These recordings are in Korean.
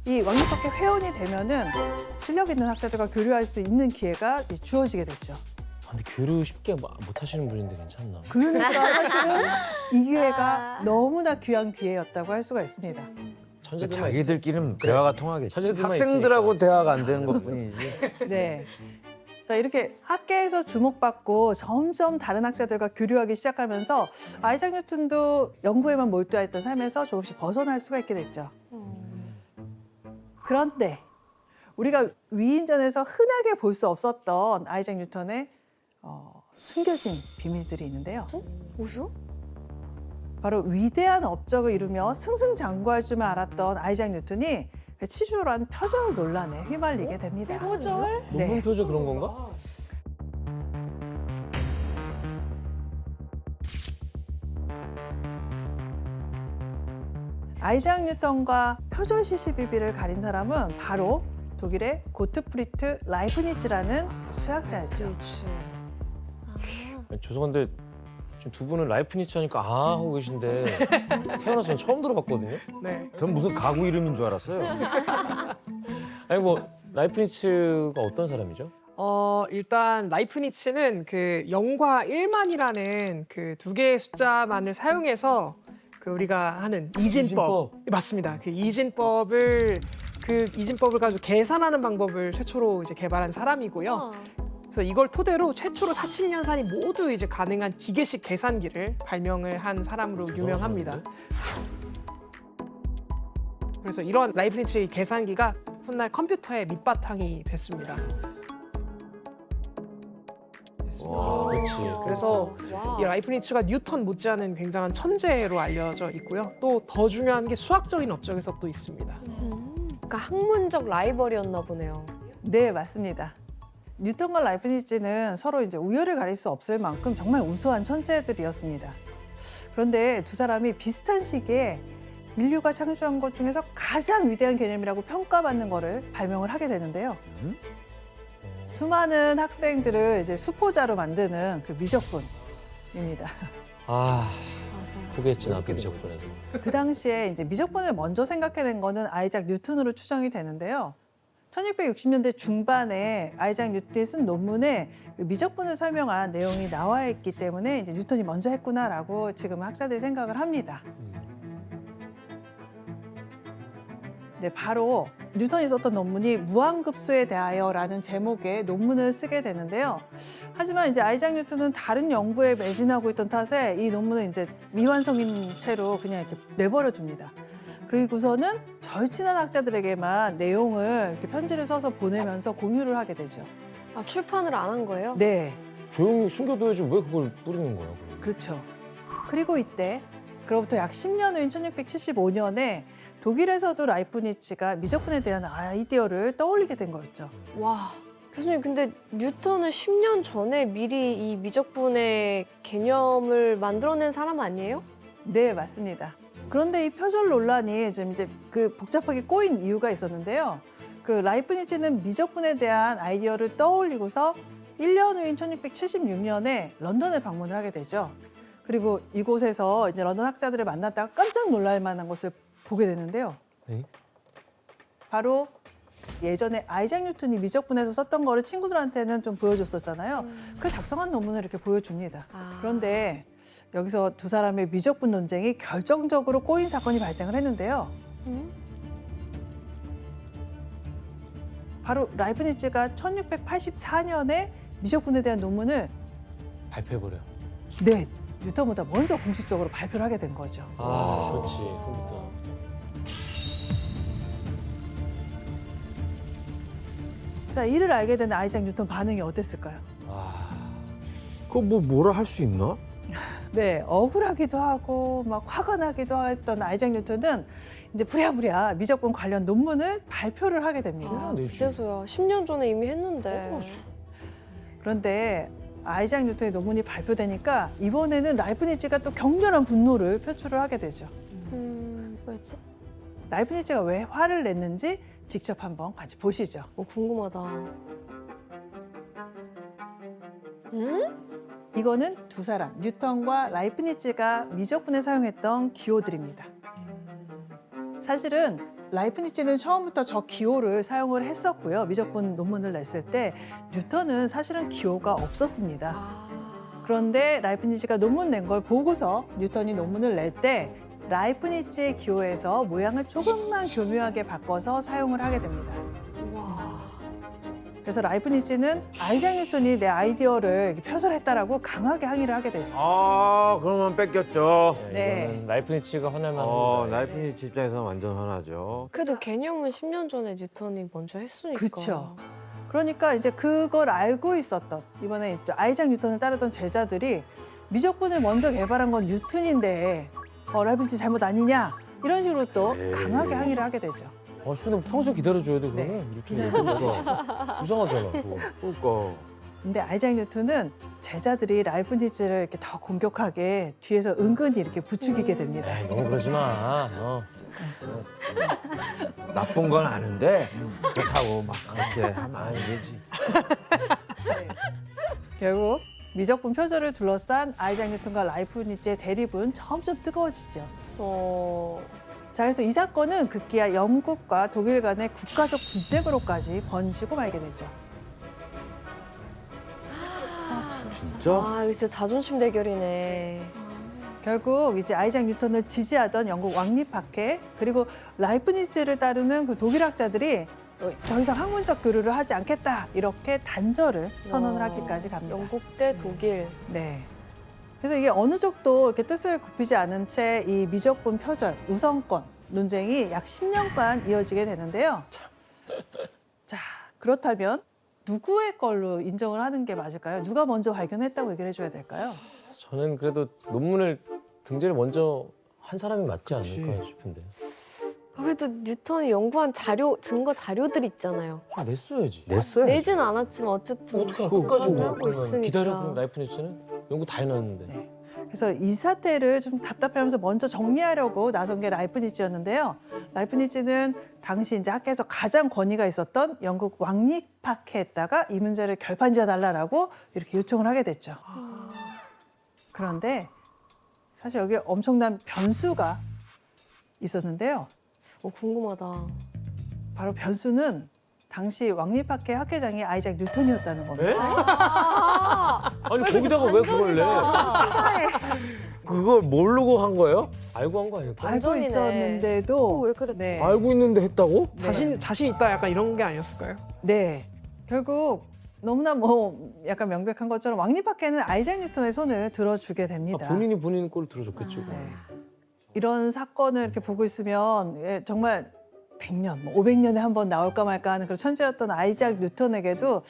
이 왕립학회 회원이 되면은 실력 있는 학자들과 교류할 수 있는 기회가 이제 주어지게 됐죠. 근데 교류 쉽게 못 하시는 분인데 괜찮나? 그러니까 사실은 이 기회가 너무나 귀한 기회였다고 할 수가 있습니다. 천재들만 자기들끼리는 대화가 통하겠지. 천재들만 학생들하고 대화가 안 되는 것뿐이지. 네. 자, 이렇게 학계에서 주목받고 점점 다른 학자들과 교류하기 시작하면서 아이작 뉴턴도 연구에만 몰두했던 삶에서 조금씩 벗어날 수가 있게 됐죠. 그런데 우리가 위인전에서 흔하게 볼 수 없었던 아이작 뉴턴의 숨겨진 비밀들이 있는데요. 뭐죠? 바로 위대한 업적을 이루며 승승장구할 줄만 알았던 아이작 뉴턴이 치졸한 표절 논란에 휘말리게 됩니다. 표절? 논문 표절 그런 건가? 아이작 뉴턴과 표절 시시비비를 가린 사람은 바로 독일의 고트프리트 라이프니츠라는 그 수학자였죠. 죄송한데 지금 두 분은 라이프니츠 하니까 아 하고 계신데 태어나서 처음 들어봤거든요. 네. 전 무슨 가구 이름인 줄 알았어요. 아니 뭐 라이프니츠가 어떤 사람이죠? 일단 라이프니츠는 그 0과 1만이라는 그 두 개의 숫자만을 사용해서 그 우리가 하는 이진법. 이진법. 맞습니다. 그 이진법을 가지고 계산하는 방법을 최초로 이제 개발한 사람이고요. 그래서 이걸 토대로 최초로 사칙연산이 모두 이제 가능한 기계식 계산기를 발명을 한 사람으로 유명합니다. 그래서 이런 라이프니츠의 계산기가 훗날 컴퓨터의 밑바탕이 됐습니다. 와, 그렇지. 그래서 이 라이프니츠가 뉴턴 못지않은 굉장한 천재로 알려져 있고요. 또 더 중요한 게 수학적인 업적에서 또 있습니다. 그러니까 학문적 라이벌이었나 보네요. 네, 맞습니다. 뉴턴과 라이프니츠는 서로 이제 우열을 가릴 수 없을 만큼 정말 우수한 천재들이었습니다. 그런데 두 사람이 비슷한 시기에 인류가 창조한 것 중에서 가장 위대한 개념이라고 평가받는 거를 발명을 하게 되는데요. 수많은 학생들을 이제 수포자로 만드는 그 미적분입니다. 아 맞아요. 포기했지 나도 미적분에서. 그 당시에 이제 미적분을 먼저 생각해낸 거는 아이작 뉴턴으로 추정이 되는데요. 1660년대 중반에 아이작 뉴턴이 쓴 논문에 그 미적분을 설명한 내용이 나와 있기 때문에 이제 뉴턴이 먼저 했구나라고 지금 학자들이 생각을 합니다. 네, 바로 뉴턴이 썼던 논문이 무한급수에 대하여라는 제목의 논문을 쓰게 되는데요. 하지만 이제 아이작 뉴턴은 다른 연구에 매진하고 있던 탓에 이 논문을 이제 미완성인 채로 그냥 이렇게 내버려 둡니다. 그리고서는 절친한 학자들에게만 내용을 이렇게 편지를 써서 보내면서 공유를 하게 되죠. 아, 출판을 안 한 거예요? 네, 조용히 숨겨둬야지 왜 그걸 뿌리는 거야? 그럼? 그렇죠. 그리고 이때 그로부터 약 10년 후인 1675년에 독일에서도 라이프니츠가 미적분에 대한 아이디어를 떠올리게 된 거였죠. 와, 교수님 근데 뉴턴은 10년 전에 미리 이 미적분의 개념을 만들어낸 사람 아니에요? 네, 맞습니다. 그런데 이 표절 논란이 좀 이제 그 복잡하게 꼬인 이유가 있었는데요. 그 라이프니츠는 미적분에 대한 아이디어를 떠올리고서 1년 후인 1676년에 런던을 방문을 하게 되죠. 그리고 이곳에서 이제 런던 학자들을 만났다가 깜짝 놀랄 만한 것을 보게 되는데요. 에이? 바로 예전에 아이작 뉴턴이 미적분에서 썼던 거를 친구들한테는 좀 보여줬었잖아요. 그 작성한 논문을 이렇게 보여줍니다. 그런데 여기서 두 사람의 미적분 논쟁이 결정적으로 꼬인 사건이 발생을 했는데요. 바로 라이프니츠가 1684년에 미적분에 대한 논문을 발표해버려. 네, 뉴턴보다 먼저 공식적으로 발표를 하게 된 거죠. 아 그렇지 컴퓨터. 자, 이를 알게 된 아이작 뉴턴 반응이 어땠을까요? 그거 뭐라 할 수 있나? 네, 억울하기도 하고 막 화가 나기도 했던 아이작 뉴턴은 이제 부랴부랴 미적분 관련 논문을 발표를 하게 됩니다. 아, 그제서야 10년 전에 이미 했는데. 그런데 아이작 뉴턴의 논문이 발표되니까 이번에는 라이프니츠가 또 격렬한 분노를 표출을 하게 되죠. 뭐였지? 라이프니츠가 왜 화를 냈는지 직접 한번 같이 보시죠. 궁금하다. 응? 이거는 두 사람, 뉴턴과 라이프니츠가 미적분에 사용했던 기호들입니다. 사실은 라이프니츠는 처음부터 저 기호를 사용을 했었고요. 미적분 논문을 냈을 때 뉴턴은 사실은 기호가 없었습니다. 그런데 라이프니츠가 논문 낸 걸 보고서 뉴턴이 논문을 낼 때 라이프니츠의 기호에서 모양을 조금만 교묘하게 바꿔서 사용을 하게 됩니다. 그래서 라이프니츠는 아이작 뉴턴이 내 아이디어를 이렇게 표절했다라고 강하게 항의를 하게 되죠. 아, 그러면 뺏겼죠. 네. 이거는 라이프니츠가 화낼만 합니다. 라이프니츠 입장에서 완전 화나죠. 그래도 개념은 10년 전에 뉴턴이 먼저 했으니까. 그쵸. 그러니까 이제 그걸 알고 있었던 이번에 이제 아이작 뉴턴을 따르던 제자들이 미적분을 먼저 개발한 건 뉴턴인데 라이프니츠 잘못 아니냐 이런 식으로 또 강하게 항의를 하게 되죠. 근데 평소에 기다려줘야 돼, 그러면. 네. 뉴턴이. 이상하잖아, 그거. 그러니까. 근데 아이작 뉴턴은 제자들이 라이프니츠를 이렇게 더 공격하게 뒤에서 은근히 이렇게 부추기게 됩니다. 에이, 너무 그러지 마. 나쁜 건 아는데 그렇다고 막 그렇게 하면 안 되지. 결국 미적분 표절을 둘러싼 아이작 뉴턴과 라이프니츠의 대립은 점점 뜨거워지죠. 자, 그래서 이 사건은 급기야 영국과 독일 간의 국가적 분쟁으로까지 번지고 말게 되죠. 진짜? 아, 이거 진짜 자존심 대결이네. 결국 이제 아이작 뉴턴을 지지하던 영국 왕립학회 그리고 라이프니츠를 따르는 그 독일학자들이 더 이상 학문적 교류를 하지 않겠다 이렇게 단절을 선언을 하기까지 갑니다. 영국 대 독일. 네. 그래서 이게 어느 쪽도 이렇게 뜻을 굽히지 않은 채 이 미적분 표절 우선권 논쟁이 약 10년간 이어지게 되는데요. 자, 그렇다면 누구의 걸로 인정을 하는 게 맞을까요? 누가 먼저 발견했다고 얘기를 해줘야 될까요? 저는 그래도 논문을 등재를 먼저 한 사람이 맞지 않을까 싶은데. 그래도 뉴턴이 연구한 증거 자료들 있잖아요. 좀 냈어야지. 냈어요. 내진 않았지만 어쨌든 어떻게 끝까지 하고 있으니까. 기다려본 라이프니츠는 연구 다 해놨는데. 네. 그래서 이 사태를 좀 답답해하면서 먼저 정리하려고 나선 게 라이프니츠였는데요. 라이프니츠는 당시 이제 학회에서 가장 권위가 있었던 영국 왕립학회에다가 이 문제를 결판지어 달라라고 이렇게 요청을 하게 됐죠. 그런데 사실 여기 엄청난 변수가 있었는데요. 궁금하다. 바로 변수는 당시 왕립학회 학회장이 아이작 뉴턴이었다는 겁니다. 아니 거기다가 왜 그걸 내? 그걸 모르고 한 거예요? 알고 한 거 아닐까? 알고 완전이네. 있었는데도 왜 그랬대? 네. 알고 있는데 했다고? 자신 있다 약간 이런 게 아니었을까요? 네. 결국 너무나 약간 명백한 것처럼 왕립학회는 아이작 뉴턴의 손을 들어주게 됩니다. 본인이 본인 꼴을 들어줬겠죠. 네. 이런 사건을 이렇게 보고 있으면 정말 100년, 500년에 한 번 나올까 말까 하는 그런 천재였던 아이작 뉴턴에게도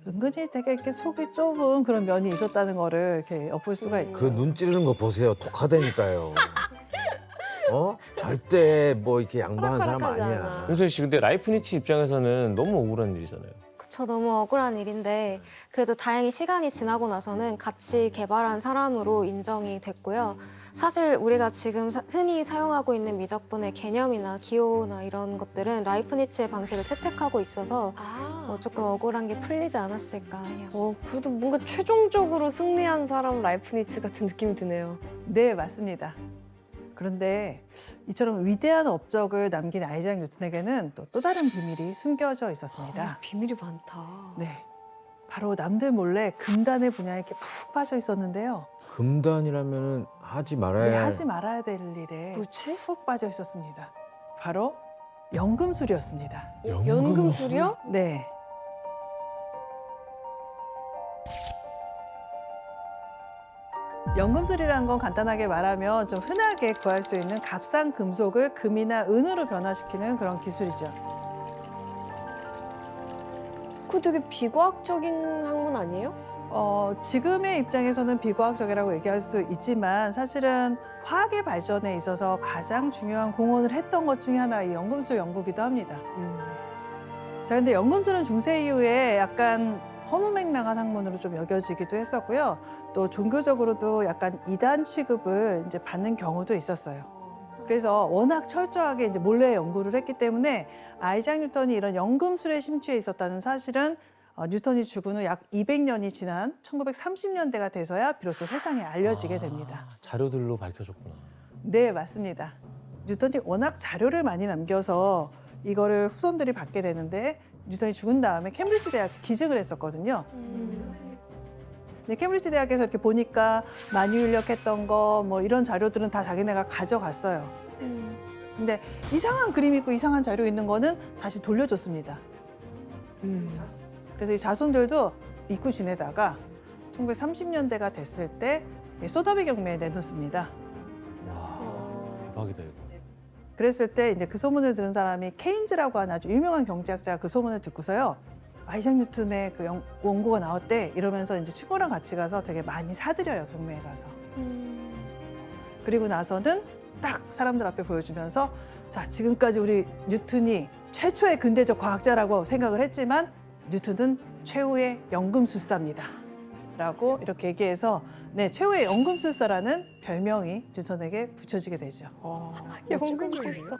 은근히 되게 이렇게 속이 좁은 그런 면이 있었다는 거를 이렇게 엿볼 수가 그 있죠. 눈 찌르는 거 보세요. 독하다니까요. 절대 뭐 이렇게 양보하는 사람 아니야. 호락호락하잖아. 윤소희 씨, 근데 라이프니츠 입장에서는 너무 억울한 일이잖아요. 그쵸, 너무 억울한 일인데 그래도 다행히 시간이 지나고 나서는 같이 개발한 사람으로 인정이 됐고요. 사실 우리가 지금 흔히 사용하고 있는 미적분의 개념이나 기호나 이런 것들은 라이프니츠의 방식을 채택하고 있어서 조금 억울한 게 풀리지 않았을까 해요. 그래도 뭔가 최종적으로 승리한 사람 라이프니츠 같은 느낌이 드네요. 네, 맞습니다. 그런데 이처럼 위대한 업적을 남긴 아이작 뉴턴에게는 또 다른 비밀이 숨겨져 있었습니다. 비밀이 많다. 네, 바로 남들 몰래 금단의 분야에 이렇게 푹 빠져 있었는데요. 금단이라면은 하지 말아야 네, 하지 말아야 될 일에 뭐지? 푹 빠져 있었습니다. 바로 연금술이었습니다. 연금술이요? 네. 연금술이라는 건 간단하게 말하면 좀 흔하게 구할 수 있는 값싼 금속을 금이나 은으로 변화시키는 그런 기술이죠. 그거 되게 비과학적인 학문 아니에요? 지금의 입장에서는 비과학적이라고 얘기할 수 있지만 사실은 화학의 발전에 있어서 가장 중요한 공헌을 했던 것 중에 하나 이 연금술 연구기도 합니다. 자, 근데 연금술은 중세 이후에 약간 허무맹랑한 학문으로 좀 여겨지기도 했었고요. 또 종교적으로도 약간 이단 취급을 이제 받는 경우도 있었어요. 그래서 워낙 철저하게 이제 몰래 연구를 했기 때문에 아이작 뉴턴이 이런 연금술에 심취해 있었다는 사실은 뉴턴이 죽은 후 약 200년이 지난 1930년대가 돼서야 비로소 세상에 알려지게 됩니다. 자료들로 밝혀졌구나. 네, 맞습니다. 뉴턴이 워낙 자료를 많이 남겨서 이거를 후손들이 받게 되는데 뉴턴이 죽은 다음에 캠브리지 대학 기증을 했었거든요. 근데 캠브리지 대학에서 이렇게 보니까 많이 울력했던 거 뭐 이런 자료들은 다 자기네가 가져갔어요. 근데 이상한 그림 있고 이상한 자료 있는 거는 다시 돌려줬습니다. 그래서 이 자손들도 믿고 지내다가 1930년대가 됐을 때 소더비 경매에 내놓습니다. 대박이다 이거. 그랬을 때 이제 그 소문을 들은 사람이 케인즈라고 하는 아주 유명한 경제학자가 그 소문을 듣고서요. 아이작 뉴턴의 그 원고가 나왔대 이러면서 이제 친구랑 같이 가서 되게 많이 사들여요, 경매에 가서. 그리고 나서는 딱 사람들 앞에 보여주면서 자, 지금까지 우리 뉴턴이 최초의 근대적 과학자라고 생각을 했지만 뉴턴은 최후의 연금술사입니다. 라고 이렇게 얘기해서 네, 최후의 연금술사라는 별명이 뉴턴에게 붙여지게 되죠. 연금술사.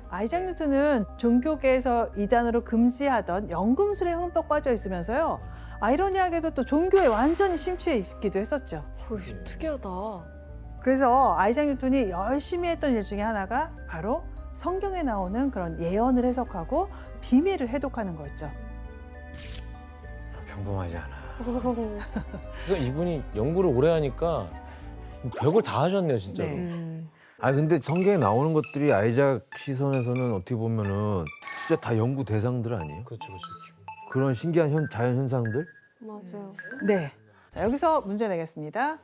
아이작 뉴턴은 종교계에서 이단으로 금지하던 연금술에 흠뻑 빠져 있으면서요. 아이러니하게도 또 종교에 완전히 심취해 있기도 했었죠. 특이하다. 그래서 아이작 뉴턴이 열심히 했던 일 중에 하나가 바로 성경에 나오는 그런 예언을 해석하고 비밀을 해독하는 거였죠. 평범하지 않아. 그러니까 이분이 연구를 오래 하니까 별걸 다 하셨네요, 진짜로. 네. 아 근데 성경에 나오는 것들이 아이작 시선에서는 어떻게 보면은 진짜 다 연구 대상들 아니에요? 그렇죠. 그런 신기한 자연 현상들? 맞아요. 네. 자, 여기서 문제 내겠습니다.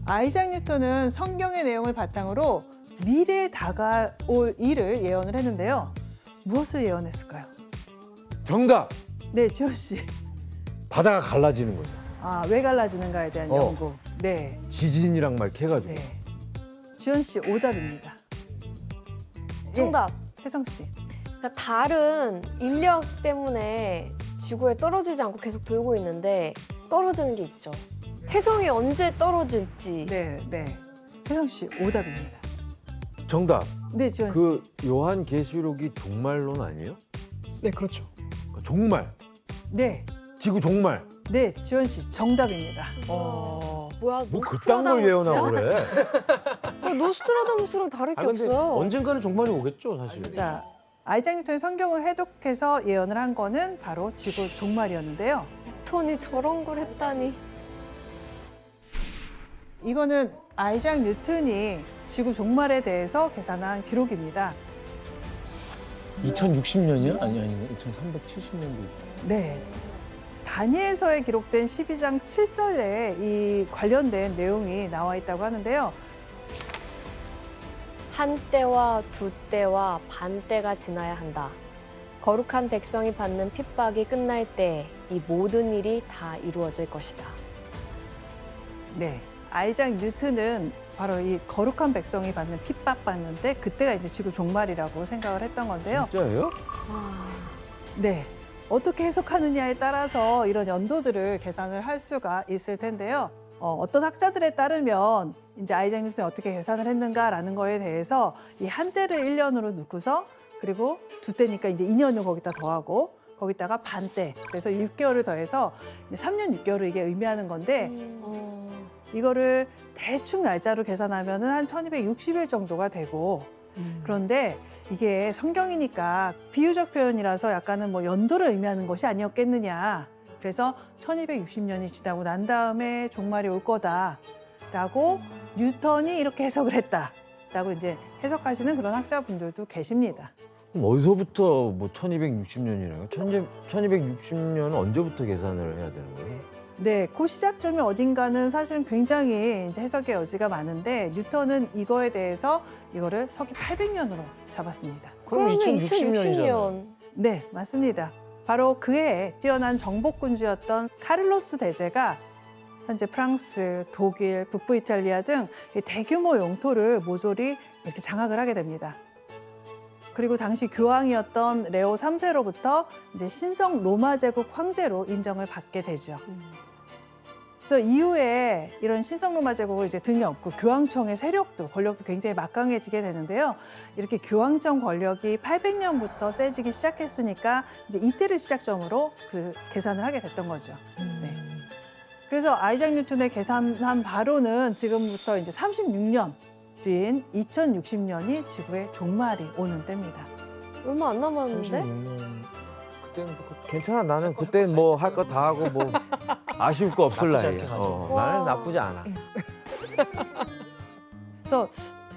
아이작 뉴턴은 성경의 내용을 바탕으로 미래에 다가올 일을 예언을 했는데요. 무엇을 예언했을까요? 정답! 네, 지호 씨. 바다가 갈라지는 거죠. 아, 왜 갈라지는가에 대한 연구. 네. 지진이랑 막 이렇게 해가지고. 네. 지현 씨 오답입니다. 정답. 예, 혜성 씨. 그러니까 달은 인력 때문에 지구에 떨어지지 않고 계속 돌고 있는데 떨어지는 게 있죠. 혜성이 언제 떨어질지. 네, 네. 혜성 씨 오답입니다. 정답! 네, 지현 씨. 그 요한계시록이 종말론 아니에요? 네, 그렇죠. 종말! 네. 지구 종말! 네, 지현 씨 정답입니다. 뭐야? 뭐 그딴 걸 예언하고 그래? 노스트라다무스랑 다를 게 아 근데 없어요. 언젠가는 종말이 오겠죠, 사실. 자, 아이작 뉴턴이 성경을 해독해서 예언을 한 거는 바로 지구 종말이었는데요. 뉴턴이 저런 걸 했다니. 이거는 아이작 뉴턴이 지구 종말에 대해서 계산한 기록입니다. 2060년이야? 아니 2370년도. 네. 다니엘서에 기록된 12장 7절에 이 관련된 내용이 나와 있다고 하는데요. 한 때와 두 때와 반 때가 지나야 한다. 거룩한 백성이 받는 핍박이 끝날 때 이 모든 일이 다 이루어질 것이다. 네. 아이작 뉴턴은 바로 이 거룩한 백성이 받는 핍박받는데 그때가 이제 지구 종말이라고 생각을 했던 건데요. 진짜예요? 네. 어떻게 해석하느냐에 따라서 이런 연도들을 계산을 할 수가 있을 텐데요. 어떤 학자들에 따르면 이제 아이작 뉴턴이 어떻게 계산을 했는가라는 거에 대해서 이 한 때를 1년으로 넣고서 그리고 두 때니까 이제 2년을 거기다 더하고 거기다가 반 때, 그래서 6개월을 더해서 3년 6개월을 이게 의미하는 건데 이거를 대충 날짜로 계산하면은 한 1260일 정도가 되고 그런데 이게 성경이니까 비유적 표현이라서 약간은 뭐 연도를 의미하는 것이 아니었겠느냐. 그래서 1260년이 지나고 난 다음에 종말이 올 거다라고 뉴턴이 이렇게 해석을 했다라고 이제 해석하시는 그런 학자분들도 계십니다. 그럼 어디서부터 뭐 1260년이라고? 1260년은 언제부터 계산을 해야 되는 거예요? 네, 그 시작점이 어딘가는 사실은 굉장히 이제 해석의 여지가 많은데 뉴턴은 이거에 대해서 이거를 서기 800년으로 잡았습니다. 그럼 2060년이잖아요. 네, 맞습니다. 바로 그해 뛰어난 정복군주였던 카를로스 대제가 현재 프랑스, 독일, 북부 이탈리아 등 대규모 영토를 모조리 이렇게 장악을 하게 됩니다. 그리고 당시 교황이었던 레오 3세로부터 이제 신성 로마 제국 황제로 인정을 받게 되죠. 그래서 이후에 이런 신성로마 제국을 이제 등에 업고 교황청의 세력도 권력도 굉장히 막강해지게 되는데요. 이렇게 교황청 권력이 800년부터 세지기 시작했으니까 이제 이때를 시작점으로 그 계산을 하게 됐던 거죠. 네. 그래서 아이작 뉴턴의 계산한 바로는 지금부터 이제 36년 뒤인 2060년이 지구의 종말이 오는 때입니다. 얼마 안 남았는데? 36년 그때는 괜찮아. 나는 그때 뭐 할 거 다 하고 뭐 아쉬울 거 없을 나쁘지 나이야. 않게 가죠. 나는 와. 나쁘지 않아. 그래서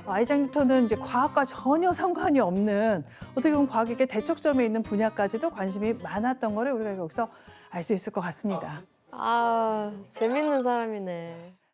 아이작 뉴턴은 이제 과학과 전혀 상관이 없는 어떻게 보면 과학의 대척점에 있는 분야까지도 관심이 많았던 거를 우리가 여기서 알 수 있을 것 같습니다. 아, 재밌는 사람이네.